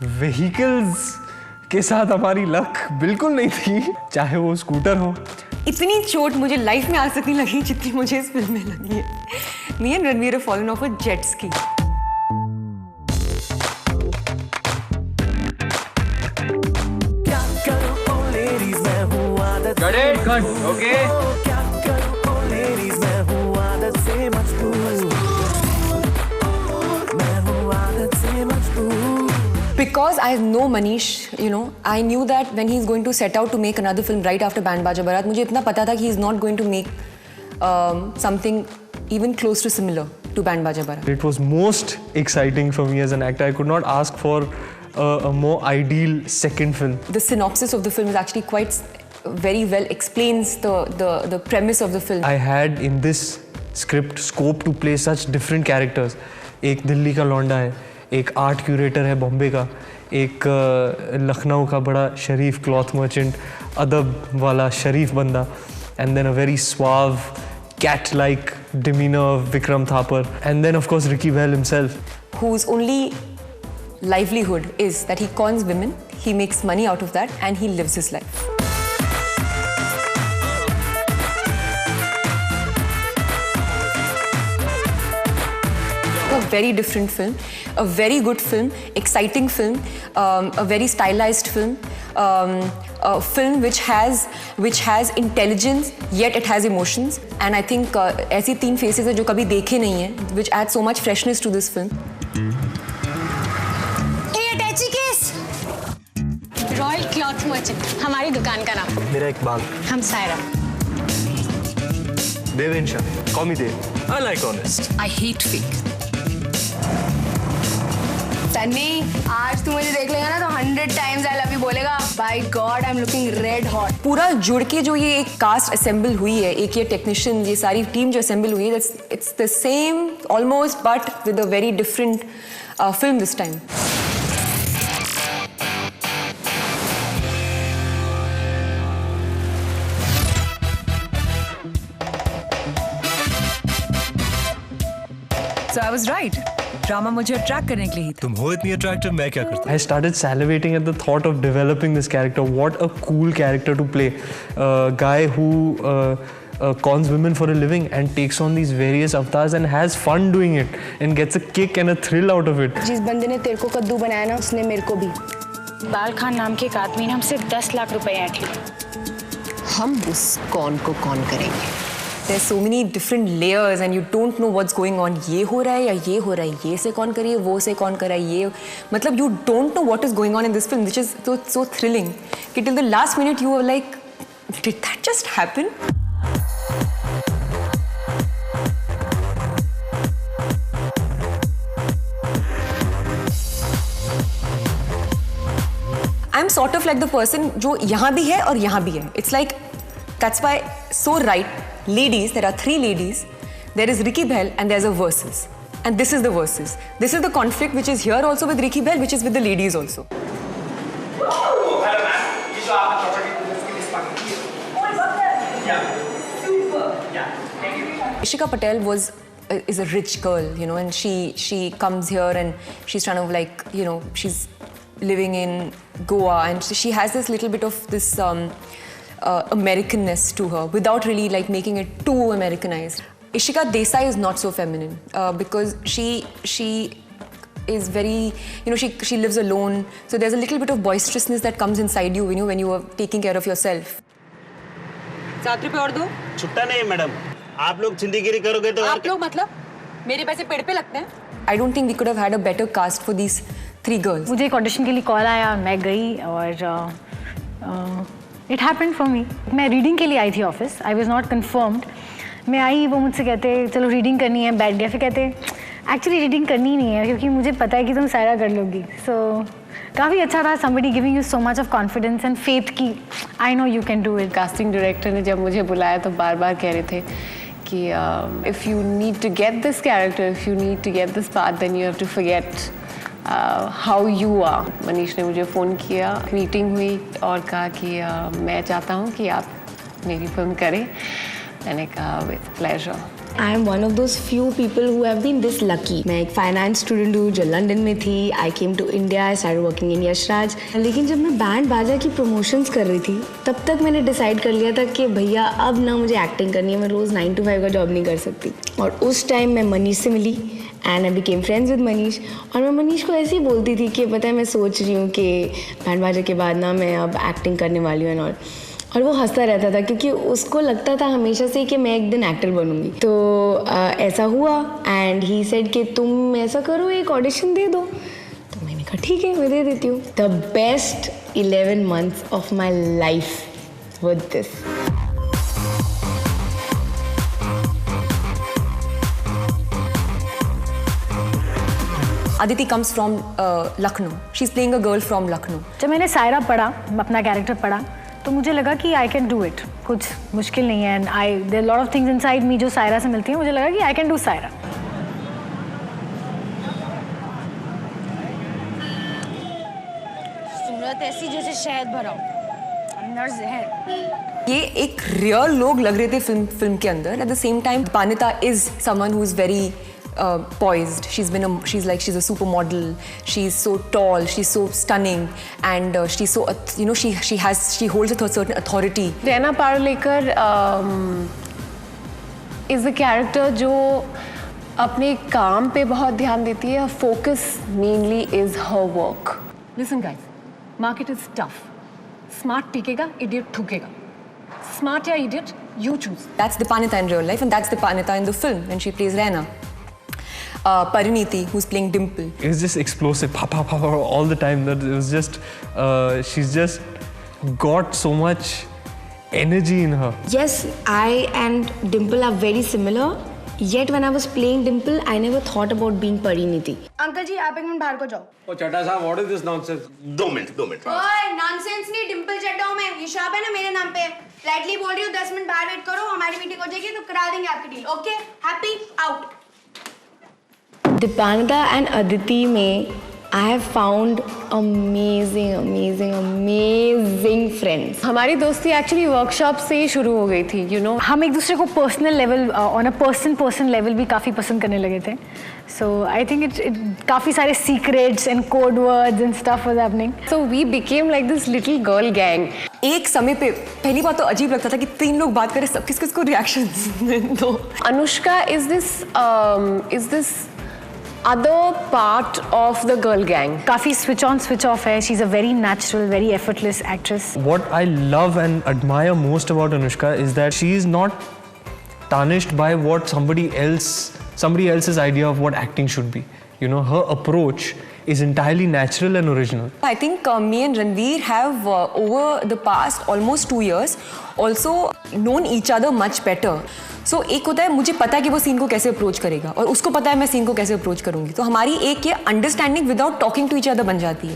Vehicles के साथ हमारी लक बिल्कुल नहीं थी, चाहे वो स्कूटर हो। इतनी चोट मुझे लाइफ में आज तक नहीं लगी जितनी मुझे इस फिल्म में लगी है। Me and Ranveer have fallen off a jet ski. Got it? Cut. Okay. Because I know Manish, you know, I knew that when he's going to set out to make another film right after Band Baja Barat, मुझे इतना पता था कि he's not going to make something even close to similar to Band Baja Barat. It was most exciting for me as an actor. I could not ask for a more ideal second film. The synopsis of the film is actually quite very well explains the premise of the film. I had in this script scope to play such different characters. एक दिल्ली का लौंडा है, एक art curator है बॉम्बे का, एक लखनऊ का बड़ा शरीफ क्लॉथ मर्चेंट, अदब वाला शरीफ बंदा, and then a very suave cat-like demeanor of Vikram Thapar, and then of course Ricky Bell himself, whose only livelihood is that he cons women, he makes money out of that, and he lives his life. A very different film, a very good film, exciting film, a very stylized film, a film which has intelligence yet it has emotions, and I think ऐसी तीन faces है जो कभी देखे नहीं हैं, which add so much freshness to this film. Royal cloth merchant हमारी दुकान का नाम। मेरा एक बाल। हम Saira. देवेंशा, call me Dev. I like honest. I hate fake. Sunny, आज तू मुझे देख लेगा ना तो 100 times I love you बोलेगा। By God, I'm looking red hot. पूरा जुड़ के जो ये एक कास्ट असेंबल हुई है, एक ये टेक्नीशियन, ये सारी टीम जो असेंबल हुई है, it's the same almost but with a very different film this time. So I was right. Drama मुझे अट्रैक्ट करने के लिए ही था। तुम हो इतनी अट्रैक्टिव, मैं क्या करता? I started salivating at the thought of developing this character. What a cool character to play. A guy who cons women for a living and takes on these various avatars and has fun doing it and gets a kick and a thrill out of it. जिस बंदे ने तेरे को कद्दू बनाया ना, उसने मेरे को भी। बाल खान नाम के एक आदमी ने हमसे 10 लाख रुपए ऐंठ लिए। हम उस कौन को कौन करेंगे? There's so many different layers and you don't know what's going on. ये हो रहा है या ये हो रहा है, ये से कौन करिए, वो से कौन कर रहा है, ये मतलब you don't know what is going on in this film, which is so thrilling. कि till the last minute you were like, did that just happen? I'm sort of like the person जो यहाँ भी है और यहाँ भी है. It's like that's why so right. Ladies, there are 3 ladies. There is Ricky Bell and there's a versus. And this is the versus. This is the conflict which is here also with Ricky Bell, which is with the ladies also. Ishika Patel is a rich girl, you know, and she comes here and she's trying to like, you know, she's living in Goa and she has this little bit of this Americanness to her without really like making it too Americanized. Ishika Desai is not so feminine because she is very, you know, she lives alone, so there's a little bit of boisterousness that comes inside you when you are taking care of yourself. 7 रुपए और दो। छुट्टा नहीं madam, आप लोग चिंदीगिरी करोगे तो आप लोग मतलब मेरे पैसे पेड़ पे लगते हैं। I don't think we could have had a better cast for these 3 girls. मुझे एक ऑडिशन के लिए कॉल आया, मैं गई और इट हैपेंड फॉर मी। मैं रीडिंग के लिए आई थी office, I was not confirmed. मैं आई, वो मुझसे कहते चलो रीडिंग करनी है, बैठ गया। फिर कहते एक्चुअली रीडिंग करनी नहीं है क्योंकि मुझे पता है कि तुम सायरा कर लोगी। सो काफ़ी अच्छा था, somebody giving you so much of confidence and faith कि I know you can do it. Casting director ने जब मुझे बुलाया तो बार बार कह रहे थे कि if you need to get this character, if you need to get this part, then you have to forget how you are. Manish ने मुझे फ़ोन किया, मीटिंग हुई और कहा कि मैं चाहता हूँ कि आप मेरी फिल्म करें। मैंने कहा with pleasure. I am one of those few people who have been this lucky. मैं एक फाइनेंस स्टूडेंट हूँ जो लंदन में थी. I came to India, I started working in Yashraj. लेकिन जब मैं बैंड बाजा की प्रमोशंस कर रही थी तब तक मैंने डिसाइड कर लिया था कि भैया अब ना मुझे एक्टिंग करनी है, मैं रोज़ 9 to 5 का जॉब नहीं कर सकती. और उस टाइम मैं मनीष से मिली and I became friends with Manish. और मैं मनीष को ऐसे ही बोलती थी कि पता है मैं सोच रही हूँ कि बैंड बाजा के बाद ना मैं अब एक्टिंग करने वाली हूँ एंड और वो हंसता रहता था क्योंकि उसको लगता था हमेशा से कि मैं एक दिन एक्टर बनूंगी. तो ऐसा हुआ एंड ही सेड कि तुम ऐसा करो, एक ऑडिशन दे दो. तो मैंने कहा ठीक है, मैं दे देती हूँ. The best 11 months of my life with this. Aditi comes from Lucknow. She's playing a girl from Lucknow. जब मैंने सायरा पढ़ा, अपना कैरेक्टर पढ़ा, तो मुझे लगा कि आई कैन डू इट. कुछ मुश्किल नहीं है. And there lot of things inside me जो सायरा से मिलती हैं. मुझे लगा कि आई कैन डू सायरा. सूरत ऐसी जैसे शहद भरा हो, अंदर जहर. ये एक रियल लोग लग रहे थे फिल्म के अंदर. At the same time Parineeti is someone who is very poised. She's a supermodel. She's so tall. She's so stunning, and she's so she holds a certain authority. Raina Parulekar is a character जो अपने काम पे बहुत ध्यान देती है. Focus mainly is her work. Listen guys, market is tough. Smart टिकेगा, idiot ठुकेगा. Smart या idiot, you choose. That's the Panita in real life, and that's the Panita in the film when she plays Raina. Pariniti, who's playing Dimple. It's just explosive, all the time. That it was just, she's just got so much energy in her. Yes, I and Dimple are very similar. Yet when I was playing Dimple, I never thought about being Pariniti. Uncle ji आप एक minute बाहर को जाओ. ओ चड्डा साहब, what is this nonsense? 2 minute. ओए nonsense नहीं, डिम्पल चड्डाओं में ये शॉप है ना मेरे नाम पे. फ्लैटली बोल रही हूँ 10 मिनट बाहर वेट करो, हमारी मीटिंग हो जाएगी तो करा देंगे आपकी deal. Okay, happy out. Dipanita and Aditi में I have found amazing friends. हमारी दोस्ती एक्चुअली वर्कशॉप से ही शुरू हो गई थी. यू नो हम एक दूसरे को personal level, on a person level भी काफ़ी पसंद करने लगे थे. सो आई थिंक इट काफ़ी सारे secrets and code words and stuff was happening. So we became like this little girl gang. एक समय पे पहली बात तो अजीब लगता था कि 3 लोग बात करें, सब किसको रिएक्शंस दो. Anushka is this other part of the girl gang. काफ़ी switch on switch off है. She's a very natural, very effortless actress. What I love and admire most about Anushka is that she is not tarnished by what somebody else's idea of what acting should be. You know, her approach is entirely natural and original. I think me and Ranveer have over the past almost 2 years also known each other much better. So एक होता है मुझे पता है कि वो scene को कैसे अप्रोच करेगा और उसको पता है मैं सीन को कैसे अप्रोच करूंगी. तो हमारी एक ये understanding without talking to each other बन जाती है.